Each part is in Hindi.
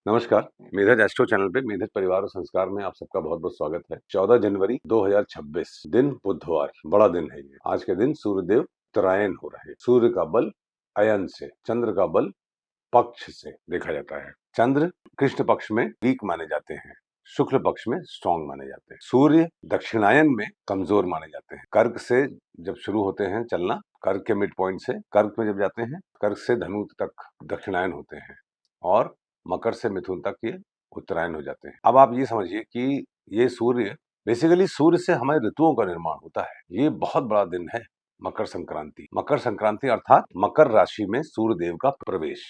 नमस्कार। मेधज एस्ट्रो चैनल पे मेधज परिवार और संस्कार में आप सबका बहुत बहुत स्वागत है। 14 जनवरी 2026 दिन बुधवार, बड़ा दिन है ये। आज के दिन सूर्यदेव उत्तरायण हो रहे हैं। सूर्य का बल अयन से, चंद्र का बल पक्ष से देखा जाता है। चंद्र कृष्ण पक्ष में वीक माने जाते हैं, शुक्ल पक्ष में स्ट्रॉन्ग माने जाते हैं। सूर्य दक्षिणायन में कमजोर माने जाते हैं। कर्क से जब शुरू होते हैं चलना, कर्क के मिड पॉइंट से कर्क में जब जाते हैं, कर्क से धनु तक दक्षिणायन होते हैं और मकर से मिथुन तक ये उत्तरायण हो जाते हैं। अब आप ये समझिए कि ये सूर्य बेसिकली सूर्य से हमारे ऋतुओं का निर्माण होता है। ये बहुत बड़ा दिन है मकर संक्रांति। मकर संक्रांति अर्थात मकर राशि में सूर्यदेव का प्रवेश।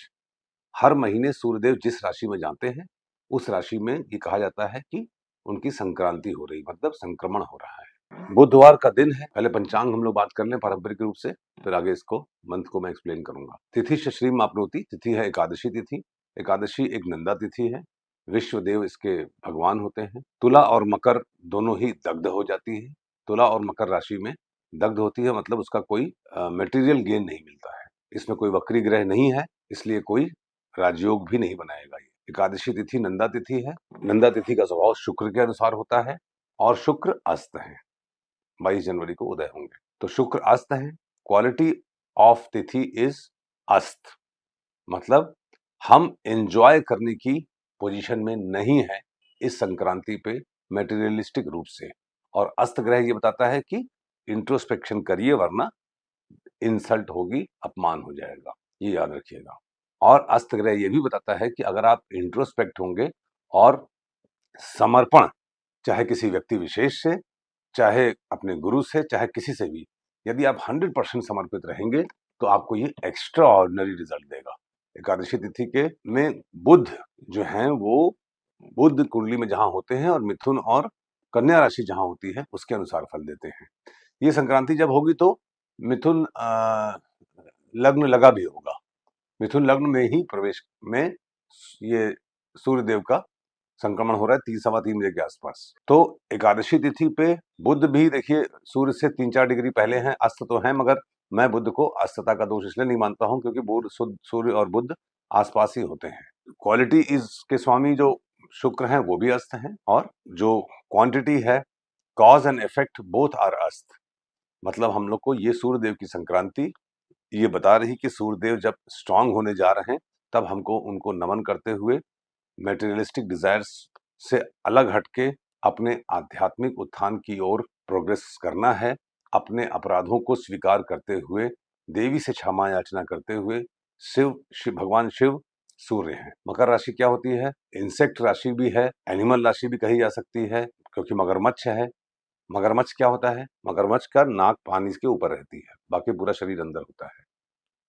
हर महीने सूर्यदेव जिस राशि में जाते हैं उस राशि में ये कहा जाता है कि उनकी संक्रांति हो रही, मतलब संक्रमण हो रहा है। बुधवार का दिन है। पहले पंचांग हम लोग बात कर लें पारंपरिक रूप से, फिर आगे इसको मंत्र को मैं एक्सप्लेन करूंगा। तिथि श्री मापनोति, तिथि है एकादशी तिथि। एकादशी एक नंदा तिथि है। विश्वदेव इसके भगवान होते हैं। तुला और मकर दोनों ही दग्ध हो जाती है। तुला और मकर राशि में दग्ध होती है, मतलब उसका कोई मटेरियल गेन नहीं मिलता है। इसमें कोई वक्री ग्रह नहीं है, इसलिए कोई राजयोग भी नहीं बनाएगा। ये एकादशी तिथि नंदा तिथि है। नंदा तिथि का स्वभाव शुक्र के अनुसार होता है और शुक्र अस्त है। 22 जनवरी को उदय होंगे, तो शुक्र अस्त है। क्वालिटी ऑफ तिथि इज अस्त, मतलब हम एंजॉय करने की पोजीशन में नहीं है इस संक्रांति पे मेटेरियलिस्टिक रूप से। और अस्त ग्रह ये बताता है कि इंट्रोस्पेक्शन करिए वरना इंसल्ट होगी, अपमान हो जाएगा, ये याद रखिएगा। और अस्त ग्रह ये भी बताता है कि अगर आप इंट्रोस्पेक्ट होंगे और समर्पण, चाहे किसी व्यक्ति विशेष से, चाहे अपने गुरु से, चाहे किसी से भी, यदि आप 100% समर्पित रहेंगे तो आपको ये एक्स्ट्रा ऑर्डिनरी रिजल्ट देगा। एकादशी तिथि के में बुध जो हैं वो बुध कुंडली में जहां होते हैं और मिथुन और कन्या राशि जहां होती है उसके अनुसार फल देते हैं। ये संक्रांति जब होगी तो मिथुन लग्न लगा भी होगा। मिथुन लग्न में ही प्रवेश में ये सूर्यदेव का संक्रमण हो रहा है 3-3:15 बजे के आसपास। तो एकादशी तिथि पे बुध भी देखिए सूर्य से 3-4 डिग्री पहले हैं, अस्त तो हैं, मगर मैं बुध को अस्तता का दोष इसलिए नहीं मानता हूं क्योंकि सूर्य और बुध आसपास ही होते हैं। क्वालिटी इज के स्वामी जो शुक्र हैं वो भी अस्त हैं, और जो क्वांटिटी है, cause and effect both are अस्त। मतलब हम लोग को ये सूर्यदेव की संक्रांति ये बता रही कि सूर्यदेव जब स्ट्रांग होने जा रहे हैं तब हमको उनको नमन करते हुए मेटेरियलिस्टिक डिजायर्स से अलग हटके अपने आध्यात्मिक उत्थान की ओर प्रोग्रेस करना है। अपने अपराधों को स्वीकार करते हुए, देवी से क्षमा याचना करते हुए, भगवान शिव सूर्य हैं। मकर राशि क्या होती है? इंसेक्ट राशि भी है, एनिमल राशि भी कही जा सकती है, क्योंकि मगरमच्छ है। मगरमच्छ क्या होता है? मगरमच्छ का नाक पानी के ऊपर रहती है, बाकी पूरा शरीर अंदर होता है।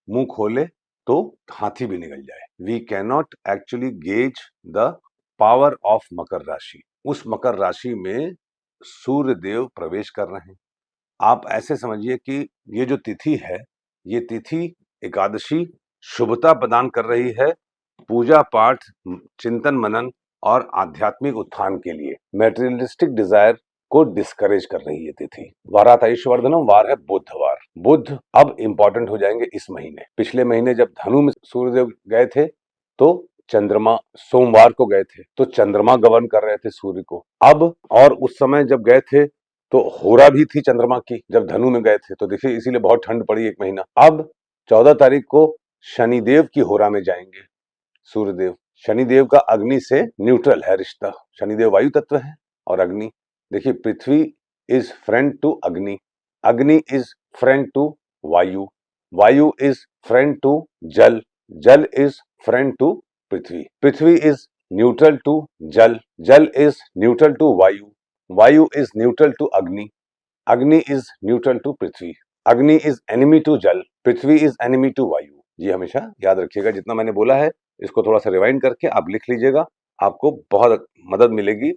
मुंह खोले तो हाथी भी निकल जाए। We cannot actually gauge the power of Makar rashi. उस मकर राशि में सूर्य देव प्रवेश कर रहे हैं। आप ऐसे समझिए कि ये जो तिथि है, ये तिथि एकादशी शुभता प्रदान कर रही है पूजा पाठ, चिंतन मनन और आध्यात्मिक उत्थान के लिए। मेटेरियलिस्टिक डिजायर को डिस्करेज कर रही है तिथि। वारात ऐश्वर्धनम, वार है बुधवार। बुध अब इंपॉर्टेंट हो जाएंगे इस महीने। पिछले महीने जब धनु में सूर्यदेव गए थे तो चंद्रमा, सोमवार को गए थे तो चंद्रमा गवर्न कर रहे थे सूर्य को। अब और उस समय जब गए थे तो होरा भी थी चंद्रमा की जब धनु में गए थे, तो देखिए इसीलिए बहुत ठंड पड़ी एक महीना। अब 14 तारीख को शनिदेव की होरा में जाएंगे सूर्यदेव। शनिदेव का अग्नि से न्यूट्रल है रिश्ता। शनिदेव वायु तत्व है और अग्नि, देखिए पृथ्वी इज फ्रेंड टू अग्नि, अग्नि इज फ्रेंड टू वायु, वायु is friend to jal, jal is friend to prithvi, prithvi is neutral to jal, jal is neutral to वायु, वायु इज न्यूट्रल टू अग्नि, अग्नि इज न्यूट्रल टू पृथ्वी, अग्नि इज एनिमी टू जल, पृथ्वी इज एनिमी टू वायु। ये हमेशा याद रखिएगा। जितना मैंने बोला है इसको थोड़ा सा रिवाइंड करके आप लिख लीजिएगा, आपको बहुत मदद मिलेगी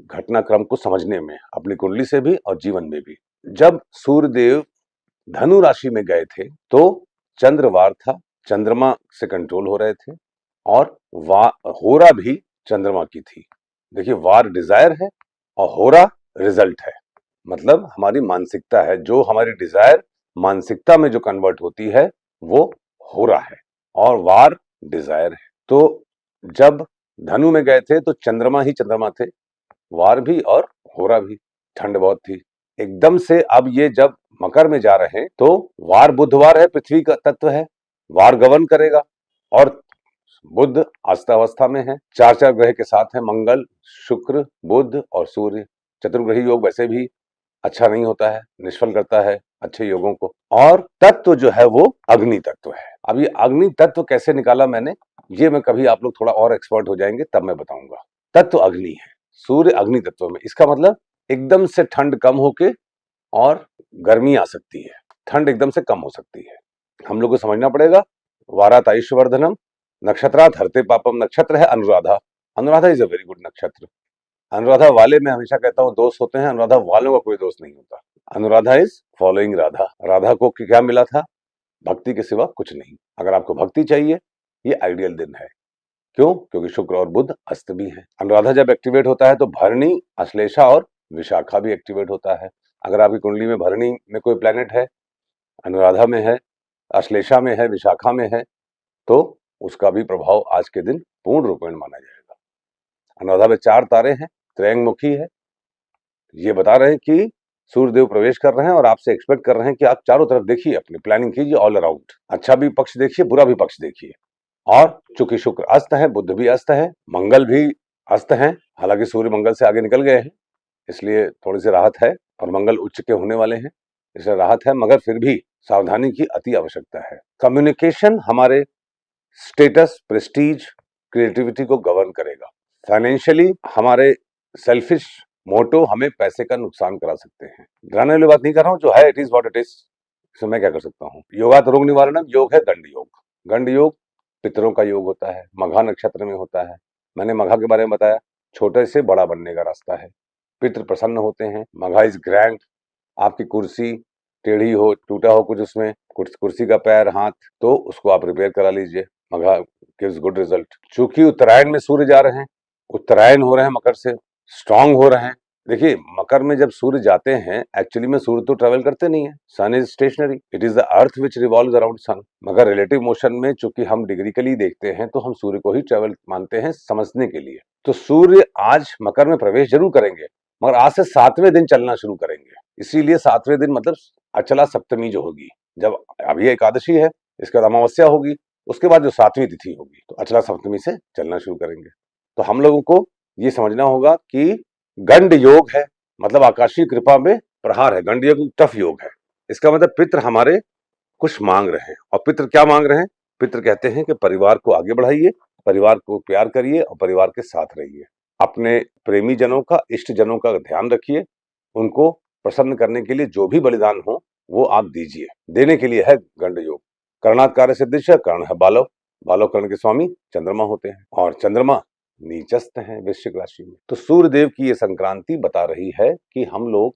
घटनाक्रम को समझने में, अपनी कुंडली से भी और जीवन में भी। जब सूर्यदेव धनु राशि में गए थे तो चंद्रवार था, चंद्रमा से कंट्रोल हो रहे थे, और होरा भी चंद्रमा की थी। देखिए वार डिजायर है और होरा रिजल्ट है, मतलब हमारी मानसिकता है। जो हमारी डिजायर मानसिकता में जो कन्वर्ट होती है वो होरा है और वार डिजायर है। तो जब धनु में गए थे तो चंद्रमा ही चंद्रमा थे, वार भी और होरा भी, ठंड बहुत थी। एकदम से अब ये जब मकर में जा रहे हैं तो वार बुधवार है, पृथ्वी का तत्व है, वार गवर्न करेगा और बुध अस्थावस्था में है, चार चार ग्रह के साथ है, मंगल, शुक्र, बुध और सूर्य। चतुर्ग्रही योग वैसे भी अच्छा नहीं होता है, निष्फल करता है अच्छे योगों को। और तत्व जो है वो अग्नि तत्व है। अब ये अग्नि तत्व कैसे निकाला मैंने, ये मैं कभी आप लोग थोड़ा और एक्सपर्ट हो जाएंगे तब मैं बताऊंगा। तत्व अग्नि है, सूर्य अग्नि तत्व में, इसका मतलब एकदम से ठंड कम होके और गर्मी आ सकती है, ठंड एकदम से कम हो सकती है। हम लोग को समझना पड़ेगा। वारात आयुष्यवर्धनम, नक्षत्रात हरते पापम, नक्षत्र है Anuradha. Anuradha is a very good नक्षत्र। अनुराधा वाले मैं हमेशा कहता हूँ दोस्त होते हैं, अनुराधा वालों का कोई दोस्त नहीं होता। Anuradha is following Radha. राधा को क्या मिला था? भक्ति के सिवा कुछ नहीं। अगर आपको भक्ति चाहिए, ये आइडियल दिन है। क्यों? क्योंकि शुक्र और बुध अस्त भी है। अनुराधा जब एक्टिवेट होता है तो भरणी, अश्लेषा और विशाखा भी एक्टिवेट होता है। अगर आपकी कुंडली में भरणी में कोई प्लेनेट है, अनुराधा में है, अश्लेषा में है, विशाखा में है, तो उसका भी प्रभाव आज के दिन पूर्ण रूपेण माना जाएगा। अनुराधा में 4 तारे हैं, त्रयंगमुखी है। ये बता रहे हैं कि सूर्यदेव प्रवेश कर रहे हैं और आपसे एक्सपेक्ट कर रहे हैं कि आप चारों तरफ देखिए, अपनी प्लानिंग कीजिए ऑल अराउंड। अच्छा भी पक्ष देखिए, बुरा भी पक्ष देखिए। और चूंकि शुक्र अस्त है, बुध भी अस्त है, मंगल भी अस्त है, हालांकि सूर्य मंगल से आगे निकल गए हैं, इसलिए थोड़ी सी राहत है, और मंगल उच्च के होने वाले हैं, इसलिए राहत है, मगर फिर भी सावधानी की अति आवश्यकता है। कम्युनिकेशन हमारे स्टेटस, प्रेस्टीज, क्रिएटिविटी को गवर्न करेगा। फाइनेंशियली हमारे सेल्फिश मोटो हमें पैसे का नुकसान करा सकते हैं। डराने वाली बात नहीं कर रहा हूं, जो है it is what it is, इसमें मैं क्या कर सकता हूँ। योगात रोग निवारणम, योग है गंड योग। गंड योग पितरों का योग होता है, मघा नक्षत्र में होता है। मैंने मघा के बारे में बताया, छोटे से बड़ा बनने का रास्ता है। पितृ प्रसन्न होते हैं, मघा इज ग्रैंड। आपकी कुर्सी टेढ़ी हो, टूटा हो कुछ उसमें, कुर्सी का पैर, हाथ, तो उसको आप रिपेयर करा लीजिए, मघा गिव्स गुड रिजल्ट। चूंकि उत्तरायण में सूर्य जा रहे हैं, उत्तरायण हो रहे हैं मकर से, स्ट्रांग हो रहे हैं। देखिए मकर में जब सूर्य जाते हैं, एक्चुअली में सूर्य तो ट्रेवल करते नहीं है, sun is stationary, it is the earth which revolves around sun. मगर रिलेटिव मोशन में चूंकि हम डिग्रिकली देखते हैं तो हम सूर्य को ही ट्रेवल मानते हैं समझने के लिए। तो सूर्य आज मकर में प्रवेश जरूर करेंगे, मगर आज से 7वें दिन चलना शुरू करेंगे। इसीलिए 7वें दिन मतलब अचला सप्तमी जो होगी, जब अभी एकादशी है, इसके बाद अमावस्या होगी, उसके बाद जो 7वीं तिथि होगी, तो अचला सप्तमी से चलना शुरू करेंगे। तो हम लोगों को ये समझना होगा कि गंड योग है, मतलब आकाशीय कृपा में प्रहार है। गंड योग टफ योग है। इसका मतलब पितृ हमारे कुछ मांग रहे हैं, और पितृ क्या मांग रहे हैं? पितृ कहते हैं कि परिवार को आगे बढ़ाइए, परिवार को प्यार करिए और परिवार के साथ रहिए। अपने प्रेमी जनों का, इष्ट जनों का ध्यान रखिए, उनको प्रसन्न करने के लिए जो भी बलिदान हो वो आप दीजिए। देने के लिए है गंड योग। कर्णात कार्य सिद्धिश्च, कर्ण है बालव, बालव कर्ण के स्वामी चंद्रमा होते हैं, और चंद्रमा नीचस्थ हैं वृश्चिक राशि में। तो सूर्य देव की ये संक्रांति बता रही है कि हम लोग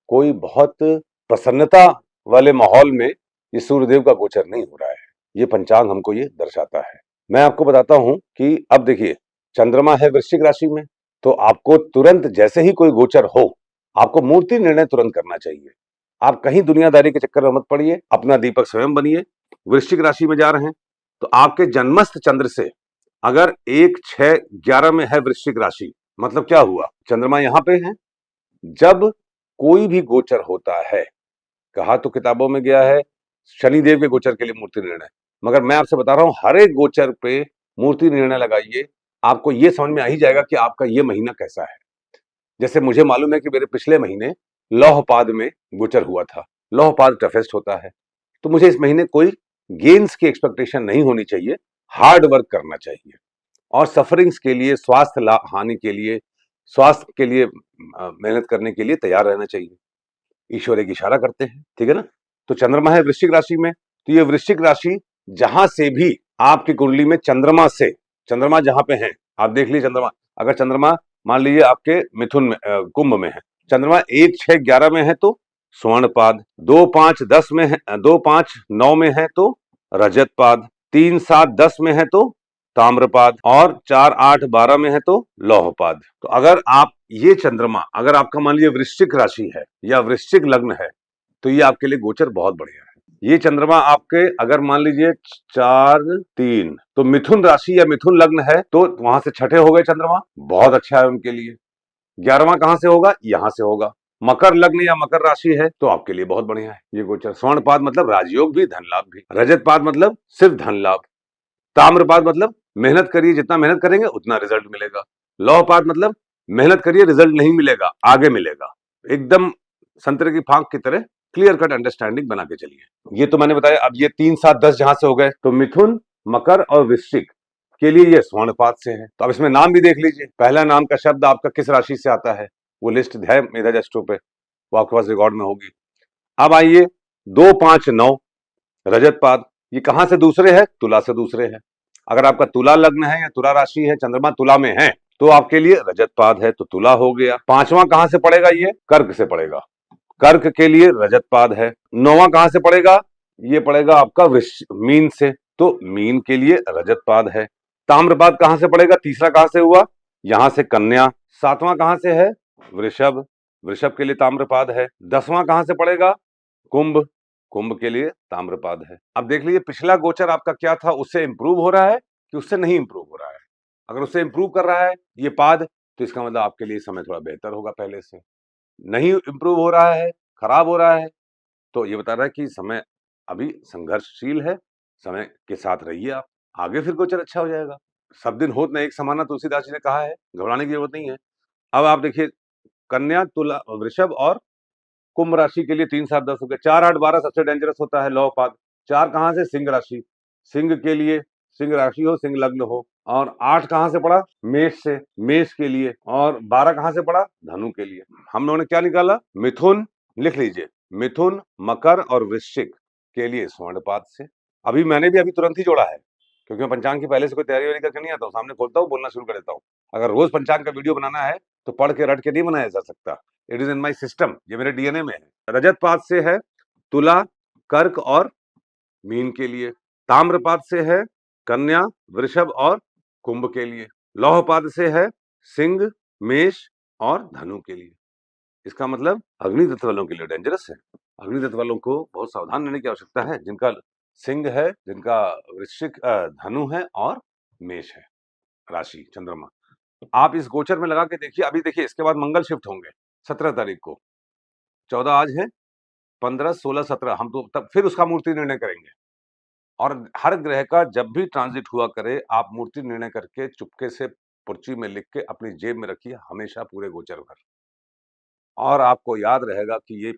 कोई बहुत प्रसन्नता वाले माहौल में ये सूर्यदेव का गोचर नहीं हो रहा है। ये पंचांग हमको ये दर्शाता है। मैं आपको बताता हूं कि अब देखिए, चंद्रमा है वृश्चिक राशि में, तो आपको तुरंत जैसे ही कोई गोचर हो, आपको मूर्ति निर्णय तुरंत करना चाहिए। आप कहीं दुनियादारी के चक्कर में मत पड़िए, अपना दीपक स्वयं बनिए। वृश्चिक राशि में जा रहे हैं तो आपके जन्मस्थ चंद्र से अगर 1, 6, 11 में है वृश्चिक राशि, मतलब क्या हुआ? चंद्रमा यहां पे है। जब कोई भी गोचर होता है, कहा तो किताबों में गया है शनिदेव के गोचर के लिए मूर्ति निर्णय, मगर मैं आपसे बता रहा हूं हर एक गोचर पे मूर्ति निर्णय लगाइए, आपको ये समझ में आ ही जाएगा कि आपका ये महीना कैसा है। जैसे मुझे मालूम है कि मेरे पिछले महीने लौहपाद में गोचर हुआ था। लौहपाद टफेस्ट होता है, तो मुझे इस महीने कोई गेन्स की एक्सपेक्टेशन नहीं होनी चाहिए, हार्ड वर्क करना चाहिए, और सफरिंग्स के लिए, स्वास्थ्य हानि के लिए, स्वास्थ्य के लिए मेहनत करने के लिए तैयार रहना चाहिए। ईश्वर एक इशारा करते हैं, ठीक है ना। तो चंद्रमा है वृश्चिक राशि में, तो ये वृश्चिक राशि जहां से भी आपकी कुंडली में चंद्रमा से, चंद्रमा जहां पे है आप देख लीजिए, चंद्रमा अगर चंद्रमा मान लीजिए आपके मिथुन में, कुंभ में है, चंद्रमा 1, 6, 11 में है तो स्वर्णपाद, 2, 5, 10 में है, 2, 5, 9 में है तो रजतपाद, 3, 7, 10 में है तो ताम्रपाद, और 4, 8, 12 में है तो लौहपाद। तो अगर आप ये चंद्रमा, अगर आपका मान लीजिए वृश्चिक राशि है या वृश्चिक लग्न है, तो ये आपके लिए गोचर बहुत बढ़िया है। ये चंद्रमा आपके अगर मान लीजिए 4-3 तो मिथुन राशि या मिथुन लग्न है तो वहां से छठे हो गए चंद्रमा, बहुत अच्छा है उनके लिए। 11वां कहां से होगा, यहां से होगा। मकर लग्न या मकर राशि है तो आपके लिए बहुत बढ़िया है ये गोचर। स्वर्णपाद मतलब राजयोग भी, धन लाभ भी। रजतपाद मतलब सिर्फ धन लाभ। ताम्रपाद मतलब मेहनत करिए, जितना मेहनत करेंगे उतना रिजल्ट मिलेगा। लौहपाद मतलब मेहनत करिए, रिजल्ट नहीं मिलेगा, आगे मिलेगा। एकदम संतरे की फांक की तरह क्लियर कट अंडरस्टैंडिंग बना के चलिए। ये तो मैंने बताया। अब ये 3-7-10 जहां से हो गए तो मिथुन, मकर और वृश्चिक के लिए ये स्वर्णपात से है। तो अब इसमें नाम भी देख लीजिए, पहला नाम का शब्द आपका किस राशि से आता है, वो लिस्ट है मेधा जस्टो पे, वो आपके पास रिकॉर्ड में होगी। अब आइए 2-5-9 रजतपाद, ये कहां से दूसरे है, तुला से दूसरे है। अगर आपका तुला लग्न है या तुला राशि है, चंद्रमा तुला में है, तो आपके लिए रजतपाद है, तो तुला हो गया। पांचवा कहां से पड़ेगा, ये कर्क से पड़ेगा, कर्क के लिए रजतपाद है। नौवां कहां से पड़ेगा, ये पड़ेगा आपका मीन से, तो मीन के लिए रजतपाद है। ताम्रपाद कहां से पड़ेगा, तीसरा कहां से हुआ, यहां से कन्या। सातवां कहां से है, वृषभ, वृषभ के लिए ताम्रपाद है। 10वां कहां से पड़ेगा, कुंभ, कुंभ के लिए ताम्रपाद है। अब देख लीजिए पिछला गोचर आपका क्या था, उससे इंप्रूव हो रहा है कि उससे नहीं इंप्रूव हो रहा है। अगर उससे इंप्रूव कर रहा है ये पाद, तो इसका मतलब आपके लिए समय थोड़ा बेहतर होगा पहले से। नहीं इंप्रूव हो रहा है, खराब हो रहा है, तो ये बता रहा है कि समय अभी संघर्षशील है, समय के साथ रहिए आप, आगे फिर गोचर अच्छा हो जाएगा। सब दिन होत न एक समाना, तुलसीदास जी ने कहा है, घबराने की जरूरत नहीं है। अब आप देखिए कन्या, तुला, वृषभ और कुंभ राशि के लिए 3-7-10 हो गए। 4-8-12 सबसे डेंजरस होता है लौहपाद। 4 कहां से, सिंह राशि, सिंह के लिए, सिंह राशि हो, सिंह लग्न हो। और 8 कहां से पड़ा, मेष से, मेष के लिए। और 12 कहां से पड़ा, धनु के लिए। हम लोगों ने क्या निकाला, मिथुन, लिख लीजिए, मिथुन, मकर और वृश्चिक के लिए स्वर्णपात से। अभी मैंने भी अभी तुरंत ही जोड़ा है, क्योंकि मैं पंचांग की पहले से कोई तैयारी करके नहीं आता हूँ, सामने खोलता हूँ, बोलना शुरू कर देता हूँ। अगर रोज पंचांग का वीडियो बनाना है तो पढ़ के रट के नहीं बनाया जा सकता। It is in my system, ये मेरे डीएनए में है। रजतपात से है तुला, कर्क और मीन के लिए। ताम्रपात से है कन्या, वृषभ और कुंभ के लिए। लौहपात से है सिंह, मेष और धनु के लिए। इसका मतलब अग्नि तत्व वालों के लिए डेंजरस है। अग्नि तत्व वालों को बहुत सावधान रहने की आवश्यकता है, जिनका सिंह है, जिनका वृश्चिक, धनु है और मेष है राशि, चंद्रमा। आप इस गोचर में लगा के देखिए। अभी देखिए इसके बाद मंगल शिफ्ट होंगे 17 तारीख को, 14 आज है, 15, 16, 17 हम तो तब फिर उसका मूर्ति निर्णय करेंगे। और हर ग्रह का जब भी ट्रांजिट हुआ करे, आप मूर्ति निर्णय करके चुपके से पर्ची में लिख के अपनी जेब में रखिए हमेशा पूरे गोचर भर, और आपको याद रहेगा कि ये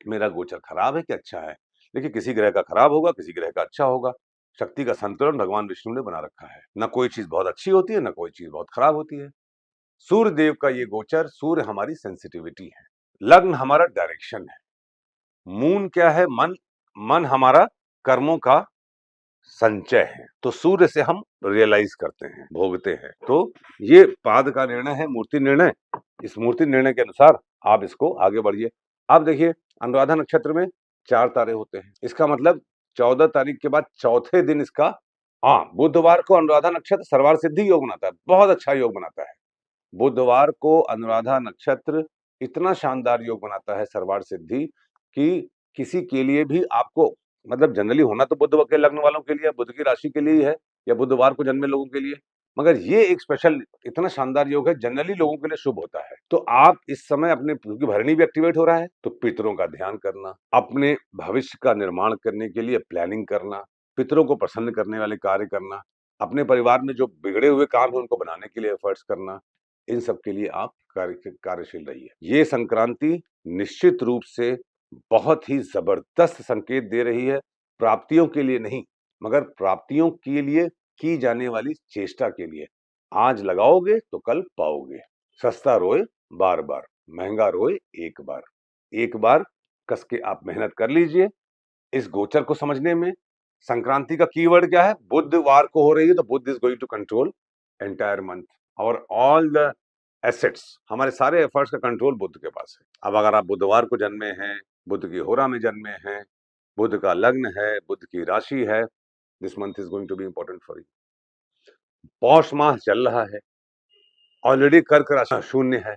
मेरा गोचर खराब है कि अच्छा है। देखिए किसी ग्रह का खराब होगा, किसी ग्रह का अच्छा होगा। शक्ति का संतुलन भगवान विष्णु ने बना रखा है, न कोई चीज बहुत अच्छी होती है, न कोई चीज बहुत खराब होती है। सूर्य देव का ये गोचर, सूर्य हमारी सेंसिटिविटी है, लग्न हमारा डायरेक्शन है, मून क्या है, मन, मन हमारा कर्मों का संचय है। तो सूर्य से हम रियलाइज करते हैं, भोगते हैं। तो ये पाद का निर्णय है, मूर्ति निर्णय। इस मूर्ति निर्णय के अनुसार आप इसको आगे बढ़िए। अब देखिए अनुराधा नक्षत्र में 4 तारे होते हैं, इसका मतलब 14 तारीख के बाद चौथे दिन इसका, हाँ, बुधवार को अनुराधा नक्षत्र सर्वार्थ सिद्धि योग बनाता है, बहुत अच्छा योग बनाता है। बुधवार को अनुराधा नक्षत्र इतना शानदार योग बनाता है सर्वार्थ सिद्धि, कि किसी के लिए भी आपको, मतलब जनरली होना तो बुध के लग्न वालों के लिए, बुध की राशि के लिए ही है, या बुधवार को जन्मे लोगों के लिए, मगर ये एक स्पेशल इतना शानदार योग है, जनरली लोगों के लिए शुभ होता है। तो आप इस समय अपने, क्योंकि भरणी भी एक्टिवेट हो रहा है, तो पितरों का ध्यान करना, अपने भविष्य का निर्माण करने के लिए प्लानिंग करना, पितरों को प्रसन्न करने वाले कार्य करना, अपने परिवार में जो बिगड़े हुए काम है उनको बनाने के लिए एफर्ट्स करना, इन सब के लिए आप कार्यशील रहिए। ये संक्रांति निश्चित रूप से बहुत ही जबरदस्त संकेत दे रही है, प्राप्तियों के लिए नहीं, मगर प्राप्तियों के लिए की जाने वाली चेष्टा के लिए। आज लगाओगे तो कल पाओगे। सस्ता रोए बार बार, महंगा रोए एक बार। एक बार कस के आप मेहनत कर लीजिए। इस गोचर को समझने में संक्रांति का कीवर्ड क्या है, बुधवार को हो रही है, तो Budh is going to control entire month और ऑल द एसेट्स, हमारे सारे एफर्ट्स का कंट्रोल बुध के पास है। अब अगर आप बुधवार को जन्मे हैं, बुध की होरा में जन्मे हैं, बुध का लग्न है, बुध की राशि है, this month is going to be important for you. पौष माह चल रहा है, ऑलरेडी कर्क राशि शून्य है,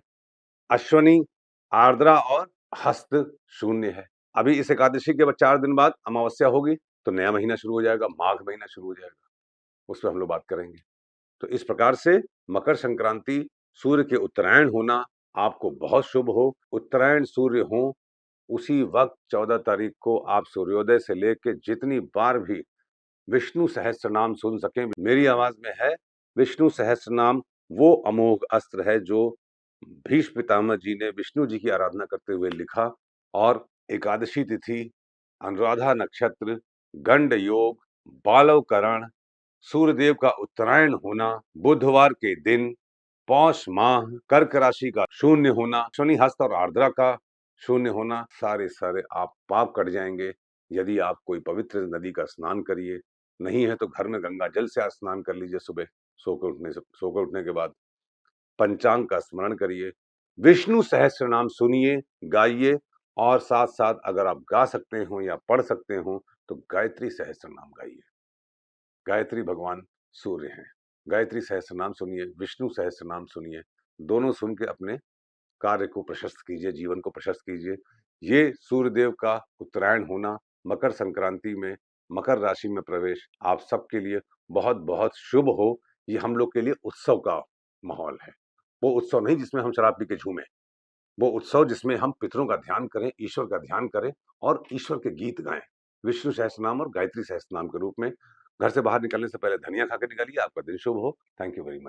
अश्वनी, आर्द्रा और हस्त शून्य है। अभी इस एकादशी के बाद 4 दिन बाद अमावस्या होगी, तो नया महीना शुरू हो जाएगा, माघ महीना शुरू हो जाएगा, उस पे हम लोग बात करेंगे। तो इस प्रकार से मकर संक्रांति, सूर्य के उत्तरायण होना आपको बहुत शुभ हो। उत्तरायण सूर्य हो, उसी वक्त 14 तारीख को आप सूर्योदय से लेके जितनी बार भी विष्णु सहस्त्रनाम सुन सकें, मेरी आवाज में है। विष्णु सहस्त्रनाम वो अमोघ अस्त्र है जो भीष्म पितामह जी ने विष्णु जी की आराधना करते हुए लिखा। और एकादशी तिथि, अनुराधा नक्षत्र, गंड योग, बालव करण, सूर्यदेव का उत्तरायण होना, बुधवार के दिन, पौष माह, कर्क राशि का शून्य होना, शनि हस्त और आर्द्रा का शून्य होना, सारे आप पाप कट जाएंगे यदि आप कोई पवित्र नदी का स्नान करिए। नहीं है तो घर में गंगा जल से स्नान कर लीजिए। सुबह सोकर उठने के बाद पंचांग का स्मरण करिए, विष्णु सहस्त्र नाम सुनिए, गाइए, और साथ साथ अगर आप गा सकते हो या पढ़ सकते हो तो गायत्री सहस्त्र नाम गाइए। गायत्री भगवान सूर्य हैं। गायत्री सहस्त्र नाम सुनिए, विष्णु सहस्त्र नाम सुनिए, दोनों सुन के अपने कार्य को प्रशस्त कीजिए, जीवन को प्रशस्त कीजिए। ये सूर्यदेव का उत्तरायण होना, मकर संक्रांति में मकर राशि में प्रवेश आप सबके लिए बहुत बहुत शुभ हो। ये हम लोग के लिए उत्सव का माहौल है। वो उत्सव नहीं जिसमें हम शराब पी के झूमें, वो उत्सव जिसमें हम पितरों का ध्यान करें, ईश्वर का ध्यान करें और ईश्वर के गीत गाएं, विष्णु सहस्त्रनाम और गायत्री सहस्त्रनाम के रूप में। घर से बाहर निकलने से पहले धनिया खा के निकलिए। आपका दिन शुभ हो। Thank you very much.